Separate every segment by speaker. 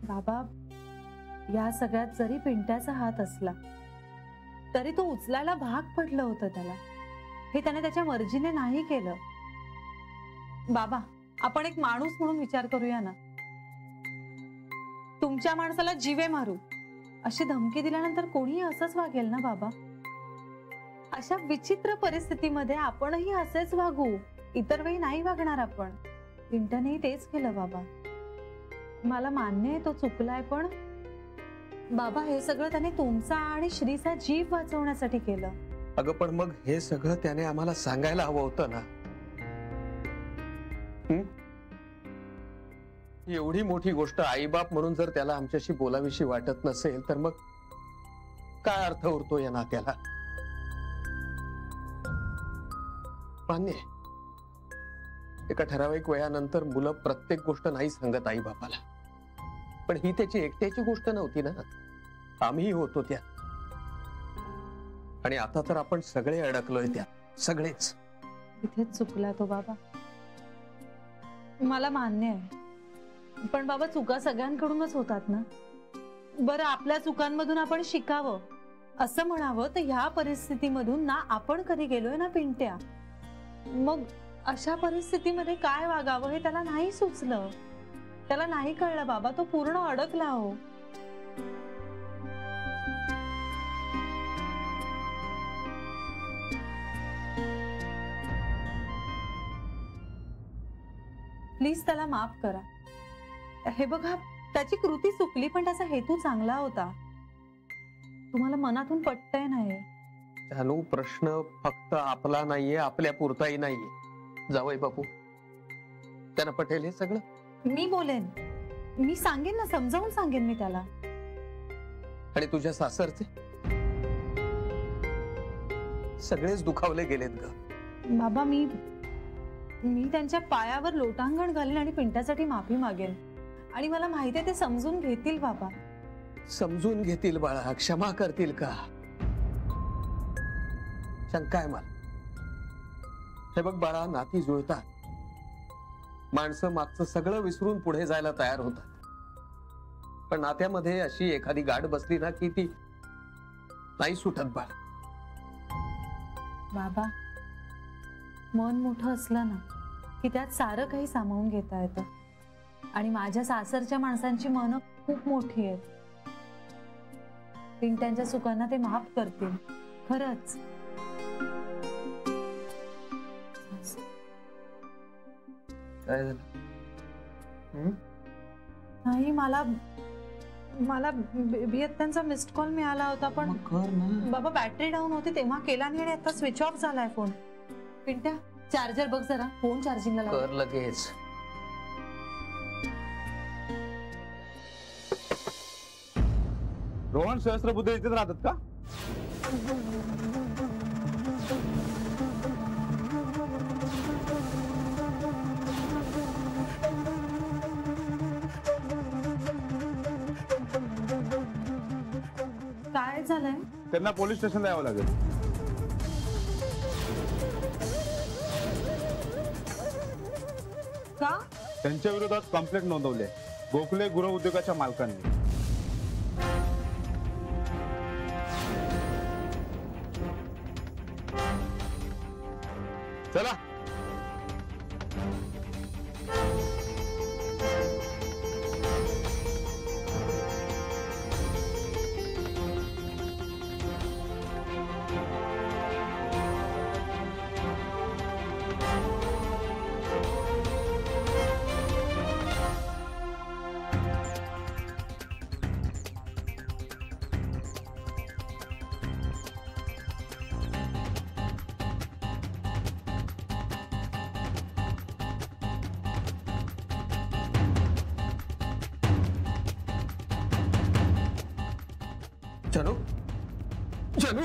Speaker 1: बाबा, या सगळ्यात जरी पिंट्याचा हात असला तरी तो उचलायला भाग पडलं होतं त्याला. हे त्याने त्याच्या मर्जीने नाही केलं. बाबा, आपण एक माणूस म्हणून विचार करूया ना. तुमच्या माणसाला जीवे मारू अशी धमकी दिल्यानंतर कोणीही असंच वागेल ना बाबा. अशा विचित्र परिस्थितीमध्ये आपणही असेच वागू. इतर वेळी नाही वागणार आपण. पिंट्यानेही तेच केलं बाबा. मला मान्य आहे तो चुकलाय, पण बाबा हे सगळं त्याने तुमचा आणि श्रीचा जीव वाचवण्यासाठी केलं.
Speaker 2: अगं पण मग हे सगळं त्याने आम्हाला सांगायला हवं होतं ना. एवढी मोठी गोष्ट आईबाप म्हणून जर त्याला आमच्याशी बोलाविषयी वाटत नसेल तर मग काय अर्थ उरतो या नात्याला. मान्य आहे, एका ठराविक वयानंतर मुलं प्रत्येक गोष्ट नाही सांगत आई बापाला. पण ही त्याची एकट्याची गोष्ट नव्हती ना. आम्ही होतो त्या. आणि आता तर आपण सगळे अडकलोय त्या. सगळेच.
Speaker 1: इथेच चुकला तो बाबा. मला मान्य आहे, पण बाबा चुका सगळ्यांकडूनच होतात ना. बरं, आपल्या चुकांमधून आपण शिकावं असं म्हणावं तर ह्या परिस्थितीमधून ना आपण कधी गेलोय ना पिंट्या. मग अशा परिस्थितीमध्ये काय वागावं हे त्याला नाही सुचलं. त्याला नाही कळलं बाबा. तो पूर्ण अडकला हो. प्लीज त्याला माफ करा. हे बघा, त्याची कृती चुकली पण त्याचा हेतू चांगला होता. तुम्हाला मनातून पटतंय नाही.
Speaker 2: जानू, प्रश्न फक्त आपला नाहीये, आपल्या पुरताही नाहीये. जावई बापू, त्यांना पटेल हे सगळं.
Speaker 1: मी बोलेन, मी सांगेन ना, समजावून सांगेन मी त्याला.
Speaker 2: आणि तुझ्या सासरचे सगळेच दुखावले गेलेत ग
Speaker 1: बाबा. मी त्यांच्या पायावर लोटांगण घालेन आणि पिंट्यासाठी माफी मागेन. आणि मला माहिती आहे ते समजून घेतील बाबा.
Speaker 2: समजून घेतील बाळा, क्षमा करतील का? शंका आहे मला. हे बघ बाळा, नाती जुळतात. माणसं मागचं सगळं विसरून पुढे जायला तयार होतात. पण नात्यामध्ये अशी एखादी गाठ बसली ना की ती नाही सुटत बाळा.
Speaker 1: बाबा, मन मोठं असलं ना की त्यात सारं काही सामावून घेता येतं. आणि माझ्या सासरच्या माणसांची मनं खूप मोठी आहेत. पिंट्यांच्या चुकांना ते माफ करतील खरंच.
Speaker 2: काय झालं?
Speaker 1: नाही, मला त्यांचा मिस्ड कॉल मिळाला होता पण बाबा बॅटरी डाऊन होती तेव्हा केला नाही आणि आता स्विच ऑफ झालाय फोन. पिंट्या, चार्जर बघ जरा. फोन चार्जिंगला लाव.
Speaker 2: कर लगेच.
Speaker 3: रोहन सहस्त्रबुद्धे इथेच राहतात का?
Speaker 1: काय झालंय?
Speaker 3: त्यांना पोलीस स्टेशनला यावं लागेल.
Speaker 1: का?
Speaker 3: त्यांच्या विरोधात कंप्लेंट नोंदवली आहे गोखले गृह उद्योगाच्या मालकांनी. चला.
Speaker 2: जानू, जानू,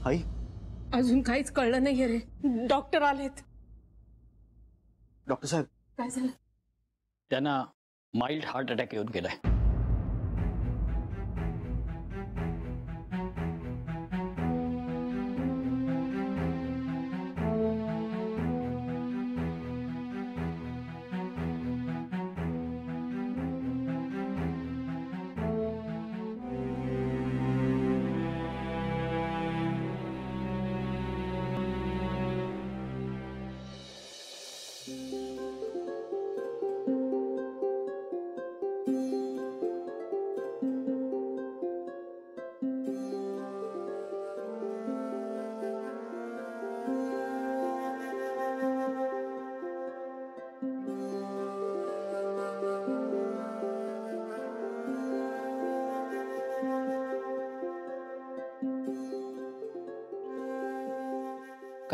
Speaker 2: आई,
Speaker 4: अजून काहीच कळलं नाहीये रे. डॉक्टर आलेत.
Speaker 2: डॉक्टर साहेब,
Speaker 4: काय झालं?
Speaker 5: त्यांना माइल्ड हार्ट अटॅक येऊन गेलाय.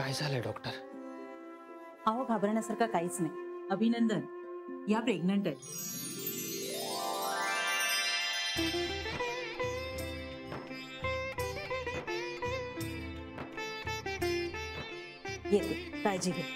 Speaker 5: काय झालंय डॉक्टर?
Speaker 6: अहो घाबरण्यासारखं काहीच नाही. अभिनंदन, या प्रेग्नंट आहे. येते, काळजी घे.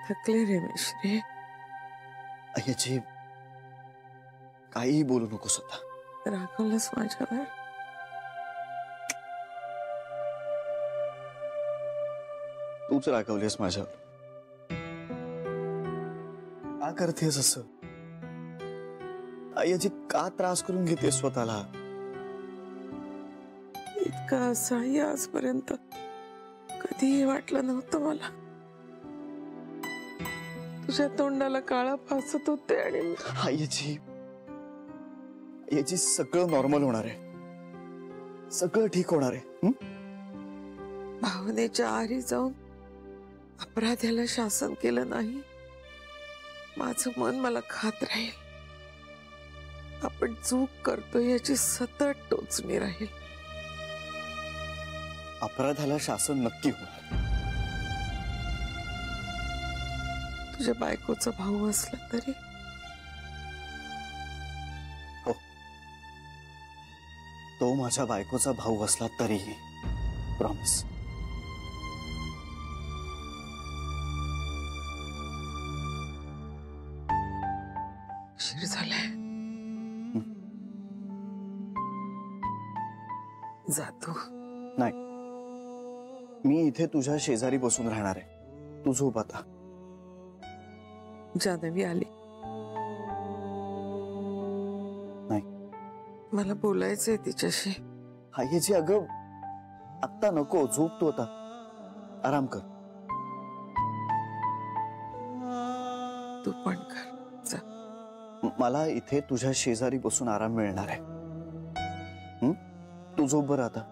Speaker 7: थकले रे मिश्री.
Speaker 8: अय्याची काही बोलू नकोस आता.
Speaker 7: रागवलंस माझ्यावर.
Speaker 8: तूच रागवलीस माझ्यावर. का करतेस असं? अय्याची का त्रास करून घेतेस स्वतःला?
Speaker 7: इतका असहाय्य आजपर्यंत कधीही वाटलं नव्हतं मला. तुझ्या तोंडाला काळा फासत होते आणि
Speaker 8: याची सगळं नॉर्मल होणार आहे. सगळं ठीक होणार आहे.
Speaker 7: भावनेच्या आरी जाऊन अपराध्याला शासन केलं नाही. माझं मन मला खात राहील. आपण चूक करतोय याची सतत टोचणी राहील.
Speaker 8: अपराधाला शासन नक्की होणार.
Speaker 7: तुझ्या बायकोचा भाऊ असला तरी.
Speaker 8: हो, तो माझ्या बायकोचा भाऊ असला तरीही. प्रॉमिस.
Speaker 7: उशीर झालाय. जातो.
Speaker 8: नाही, मी इथे तुझ्या शेजारी बसून राहणार आहे. तू झोप आता.
Speaker 7: जानवी आली.
Speaker 8: नाही,
Speaker 7: मला बोलायचंय तिच्याशी.
Speaker 8: हायची अगं आत्ता नको. झोप तू आता. आराम कर.
Speaker 7: तू पण कर. जा.
Speaker 8: मला इथे तुझ्या शेजारी बसून आराम मिळणार आहे. तू झोप बरं आता.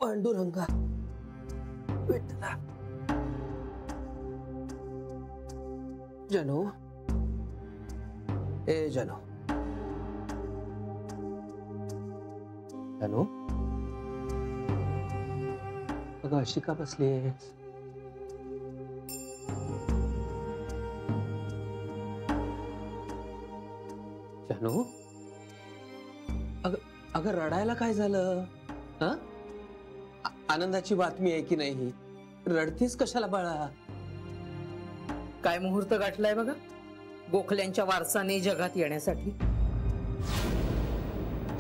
Speaker 9: पांडुरंगा विठ्ठला. जनू, ए जनू. जनू, अगं अशी का बसलीस? जनू, अगं रडायला काय झालं? हा, आनंदाची बातमी आहे की नाही? रडतीस कशाला बाळा?
Speaker 4: काय मुहूर्त गाठलाय बघा गोखल्यांच्या वारसाने जगात येण्यासाठी.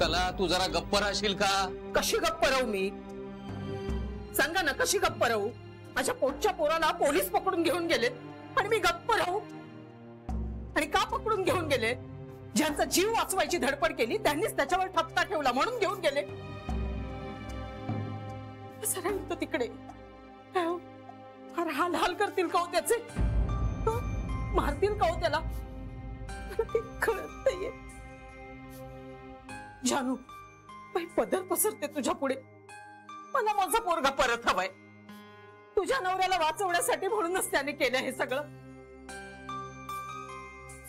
Speaker 9: कला, तू जरा गप्प राहशील का?
Speaker 4: कशी गप्प राहू मी? सांगा ना, कशी गप्प राहू? माझ्या पोटच्या पोराला पोलीस पकडून घेऊन गेले आणि मी गप्प राहू? आणि का पकडून घेऊन गेले? ज्यांचा जीव वाचवायची धडपड केली त्यांनीच त्याच्यावर ठपका ठेवला म्हणून घेऊन गेले. सरळ तिकडे फार हाल हाल करतील का हो त्याचे? मारतील का हो त्याला? कळत नाहीये. जानू, पदर पसरते तुझ्या पुढे. मला माझा पोरगा परत हवाय. तुझ्या नवऱ्याला वाचवण्यासाठी म्हणूनच त्याने केलं हे सगळं.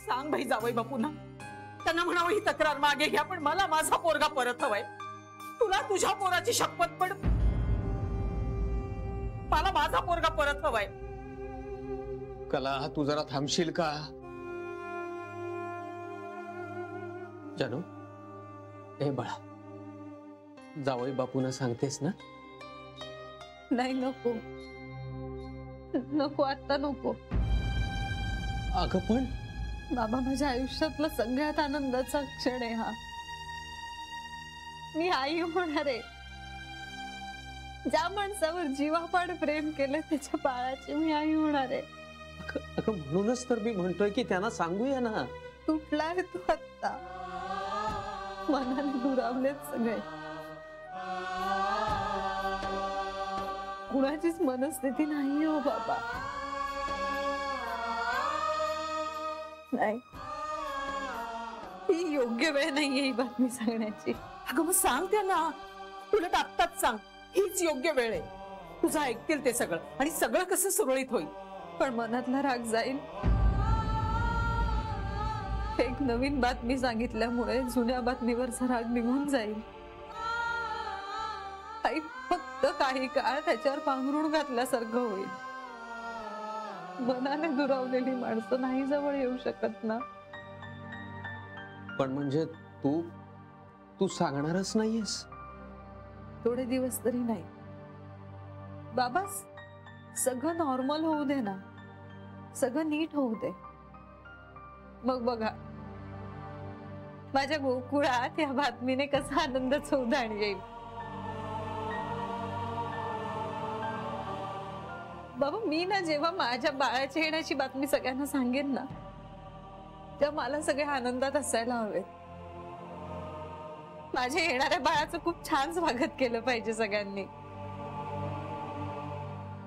Speaker 4: सांग भाई जावई बापूंना, त्यांना म्हणावं ही तक्रार मागे घ्या, पण मला माझा पोरगा परत हवाय. तुला तुझ्या पोराची शपथ, पण मला माझा पोरगा परत हवाय.
Speaker 2: कला, तू जरा थांबशील का? जानू, हे बाळा, जावई बापूंना सांगतेस ना?
Speaker 1: नाही, नको नको, आता नको.
Speaker 2: अगं पण
Speaker 1: बाबा, माझ्या आयुष्यातला सगळ्यात आनंदाचा क्षण आहे हा. मी आई होणार आहे. ज्या माणसावर जीवापाड प्रेम केलं त्याच्या बाळाची मी आई होणार आहे.
Speaker 2: अगं म्हणूनच तर मी म्हणतोय की त्यांना सांगूया ना.
Speaker 1: तुटलाय तू आत्ता, मनाने दुरावलेत सगळे. कुणाचीच मनस्थिती नाही हो बाबा. नाही, ही योग्य वेळ नाहीये ही बातमी सांगण्याची.
Speaker 4: अगं मग सांग त्यांना, उलट आत्ताच सांग, हीच योग्य वेळ आहे. तुझं ऐकतील ते सगळं, आणि सगळं कसं सुरळीत होईल.
Speaker 1: पण मनातला राग जाईल. एक नवीन बातमी सांगितल्यामुळे जुन्या बातमीवरचा राग निघून जाईल. आई फक्त काही काळ त्याच्यावर पांघरुण घातल्यासारखं होईल. मनाने दुरावलेली माणसं नाही जवळ येऊ शकत ना.
Speaker 2: पण म्हणजे तू सांगणारच नाहीयेस?
Speaker 1: थोडे दिवस तरी नाही बाबा. सगळं नॉर्मल होऊ दे ना, सगळं नीट होऊ दे. मग बघा माझ्या गोकुळात या बातमीने कसा आनंदाचा उधाण येईल. बाबा, मी ना जेव्हा माझ्या बाळाच्या येण्याची बातमी सगळ्यांना सांगेन ना, तेव्हा मला सगळे आनंदात असायला हवे. माझ्या येणाऱ्या बाळाचं खूप छान स्वागत केलं पाहिजे सगळ्यांनी.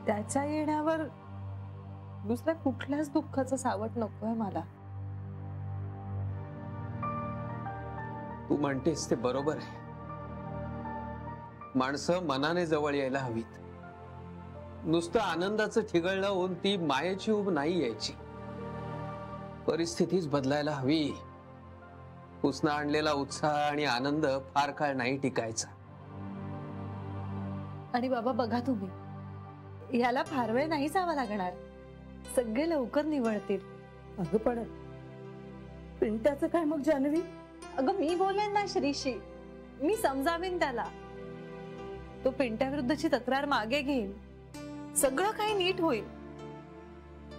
Speaker 1: त्याच्या येण्यावर दुसऱ्या कुठल्याच दुःखाचं सावट नकोय मला.
Speaker 2: तू म्हणतेस ते बरोबर आहे. माणसं मनाने जवळ यायला हवीत. नुसतं आनंदाचं ठिगळणं होऊन ती मायेची ऊब नाही यायची. परिस्थितीच बदलायला हवी. उसनं आणलेला उत्साह आणि आनंद फार काळ नाही टिकायचा.
Speaker 1: आणि बाबा बघा, तुम्ही याला फार वेळ नाही जावं लागणार. सगळे लवकर निवळतील.
Speaker 4: अगं पण पिंट्याचं काय मग जान्हवी?
Speaker 1: अगं मी बोलेन ना श्रीशी, मी समजावीन त्याला. तो पिंट्या विरुद्धची तक्रार मागे घेईल. सगळं काही नीट होईल.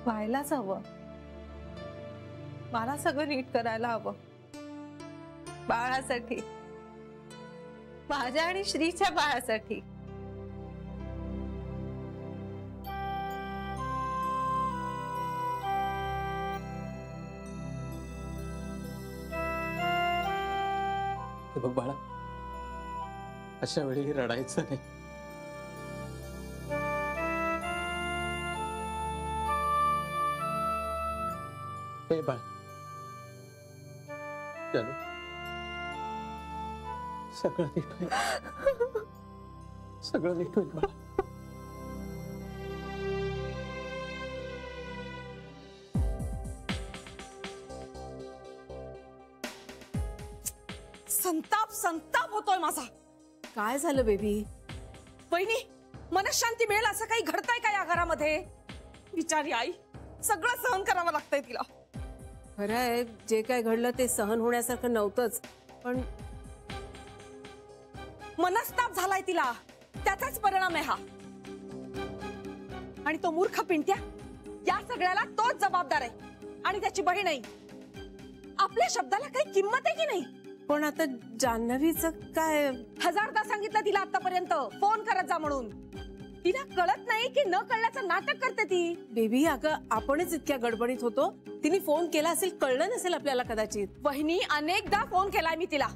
Speaker 1: व्हायलाच हवं. मला सगळं नीट करायला हवं. बाळासाठी, माझ्या आणि श्रीच्या बाळासाठी.
Speaker 2: बघ बाळा, अशा वेळी रडायचं नाही. हे बाळ, चलो सगळं नीट होईल. सगळं नीट होईल बाळा.
Speaker 4: संताप संताप होतोय माझा. काय झालं बेबी? वहिनी, मनशांती मिळेल असं काही घडतंय का या घरामध्ये? बिचारी आई, सगळं सहन करावं लागतंय तिला.
Speaker 10: खरं आहे, जे काय घडलं ते सहन होण्यासारखं नव्हतंच, पण
Speaker 4: मनस्ताप झालाय तिला, त्याचाच परिणाम आहे हा. आणि तो मूर्ख पिंट्या, या सगळ्याला तोच जबाबदार आहे. आणि त्याची बहीणही. आपल्या शब्दाला काही किंमत आहे की नाही?
Speaker 10: पण आता जान्हवीचं काय?
Speaker 4: हजारदा सांगितलं तिला आतापर्यंत फोन करत जा म्हणून. तिला कळत नाही की न कळल्याचं नाटक करते ती.
Speaker 10: बेबी, अगं आपणच इतक्या गडबडीत होतो. तिने फोन केला असेल, कळलं नसेल आपल्याला कदाचित.
Speaker 4: वहिनी, अनेकदा फोन केलाय मी तिला.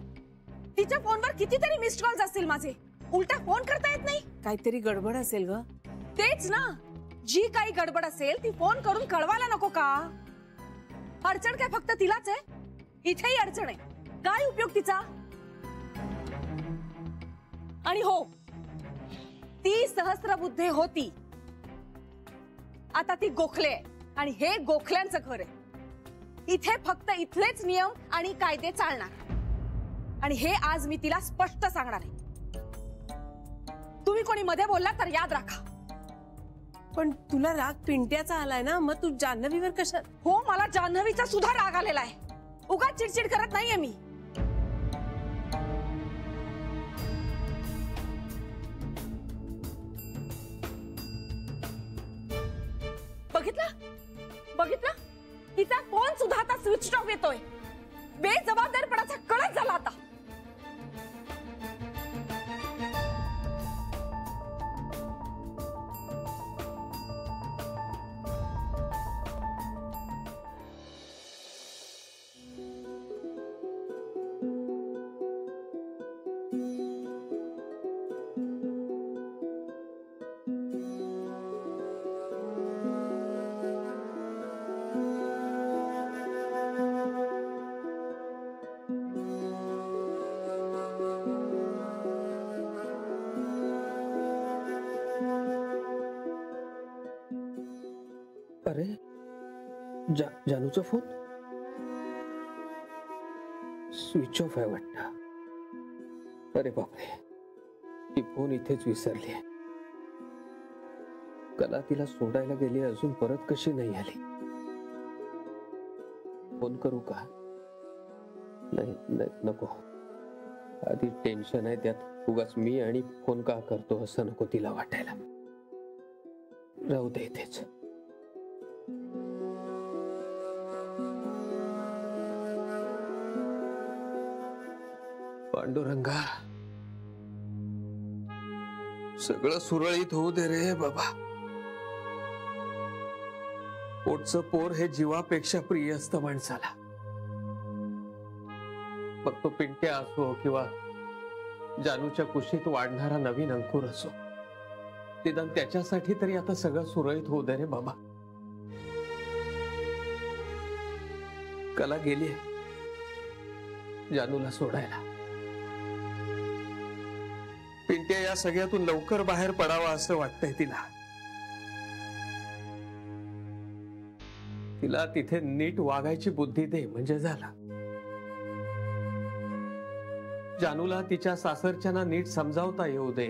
Speaker 4: तिच्या फोनवर कितीतरी मिस्ड कॉल्स असतील माझे. उलटा फोन करता येत नाही.
Speaker 10: काहीतरी गडबड असेल ग.
Speaker 4: तेच ना, जी काही गडबड असेल ती फोन करून कळवायला नको का? अडचण काय फक्त तिलाच आहे? इथेही अडचण आहे. काय उपयोग तिचा? आणि हो, ती सहस्त्रबुद्धे होती,
Speaker 11: आता ती गोखले आहे आणि हे गोखल्यांचं घर आहे. इथे फक्त इथलेच नियम आणि कायदे चालणार आणि हे आज मी तिला स्पष्ट सांगणार आहे. तुम्ही कोणी मध्ये बोलला तर याद राखा.
Speaker 10: पण तुला राग पिंट्याचा आलाय ना, मग तू जान्हवीवर कशा?
Speaker 11: हो, मला जान्हवीचा सुद्धा राग आलेला आहे. उगाच चिडचिड करत नाहीये मी. बघितलं तिचा फोन सुद्धा आता स्विच ऑफ येतोय. बेजबाबदारपणाचा कळस झाला आता.
Speaker 2: अरे जानूचा फोन स्विच ऑफ आहे वाटतं. अरे बापरे, ही फोन इथेच विसरली. कला तिला सोडायला गेली, अजून परत कशी नाही आली. फोन करू का? नाही नको. आधी टेन्शन आहे, त्यात उगाच मी आणि फोन का करतो असं नको तिला वाटायला. राहू दे इथेच. पांडुरंगा, सगळं सुरळीत होऊ दे रे बाबा. पोटचं पोर हे जीवापेक्षा प्रिय असतं माणसाला. मग तो पिंट्या असो किंवा जानूच्या कुशीत वाढणारा नवीन अंकुर असो, निदान त्याच्यासाठी तरी आता सगळं सुरळीत होऊ दे रे बाबा. कला गेली जानूला सोडायला. पिंट्या या सगळ्यातून लवकर बाहेर पडावा असं वाटतंय तिला. तिला तिथे नीट वागायची बुद्धी दे म्हणजे झाला. जानूला तिच्या सासरच्यांना नीट समजावता येऊ दे.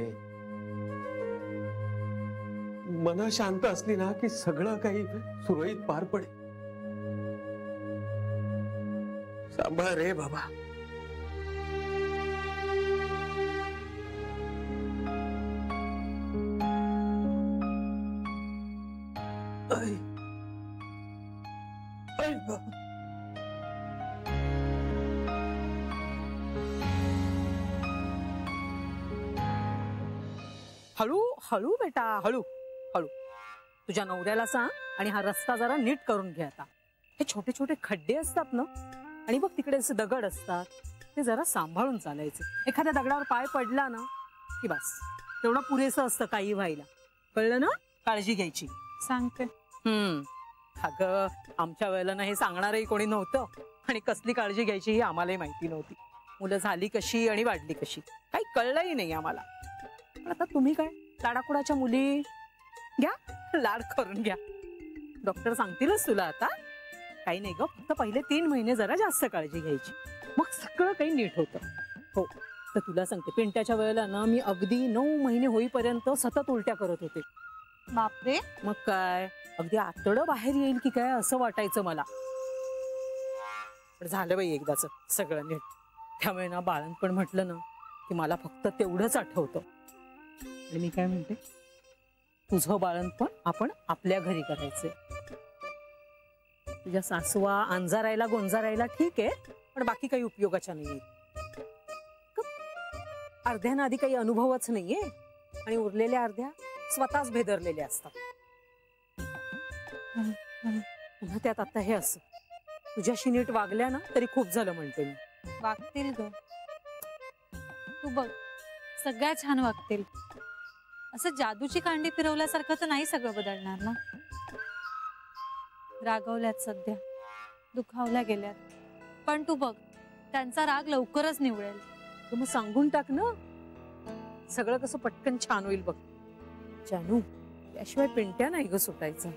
Speaker 2: मन शांत असली ना की सगळं काही सुरळीत पार पडेल. सांभाळ रे बाबा.
Speaker 10: हळू हळू बेटा, हळू हळू. तुझ्या नवऱ्याला सांग आणि हा रस्ता जरा नीट करून घे. आता हे छोटे छोटे खड्डे असतात ना, आणि बघ तिकडे असे दगड असतात, ते जरा सांभाळून चालायचे. एखाद्या दगडावर पाय पडला ना की बस, तेवढं पुरेसं असतं काही व्हायला. कळलं ना? काळजी घ्यायची.
Speaker 1: सांगते.
Speaker 10: अगं, आमच्या वेळेला ना हे सांगणारही कोणी नव्हतं आणि कसली काळजी घ्यायची ही आम्हालाही माहिती नव्हती. मुलं झाली कशी आणि वाढली कशी काही कळलंही नाही आम्हाला. पण आता तुम्ही काय लाडाकुडाच्या मुली घ्या, लाड करून घ्या. डॉक्टर सांगतीलच तुला आता. काही नाही ग, फक्त पहिले 3 महिने जरा जास्त काळजी घ्यायची, मग सगळं काही नीट होतं. हो, तर तुला सांगते, पिंट्याच्या वेळेला ना मी अगदी 9 महिने होईपर्यंत सतत उलट्या करत होते.
Speaker 1: बापरे.
Speaker 10: मग काय, अगदी आतडं बाहेर येईल की काय असं वाटायचं मला. पण झालं बाई एकदाच सगळं नीट. त्यामुळे ना बाळंतपण म्हटलं ना की मला फक्त तेवढंच आठवतं. आणि मी काय म्हणते, तुझं बाळंतपण आपण आपल्या घरी करायचंय. तुझ्या सासवा अंजारायला गोंजारायला ठीक आहे, पण बाकी काही उपयोगाच्या नाहीये. अर्ध्यांना आधी काही अनुभवच नाहीये आणि उरलेल्या अर्ध्या स्वतःच भेदरलेल्या असतात. पुन्हा त्यात आता हे असं तुझ्याशी नीट वागल्या ना तरी खूप झालं म्हणते मी.
Speaker 1: वागतील ग, तू बघ, सगळ्या छान वागतील. असं जादूची कांडी फिरवल्यासारखं तर नाही सगळं बदलणार ना. रागवल्यात सध्या, दुखावल्या गेल्यात, पण तू बघ त्यांचा राग लवकरच निवळेल.
Speaker 10: मग सांगून टाक ना, सगळं कसं पटकन छान होईल बघ. जानू, त्याशिवाय पिंट्या नाही ग सुटायचं.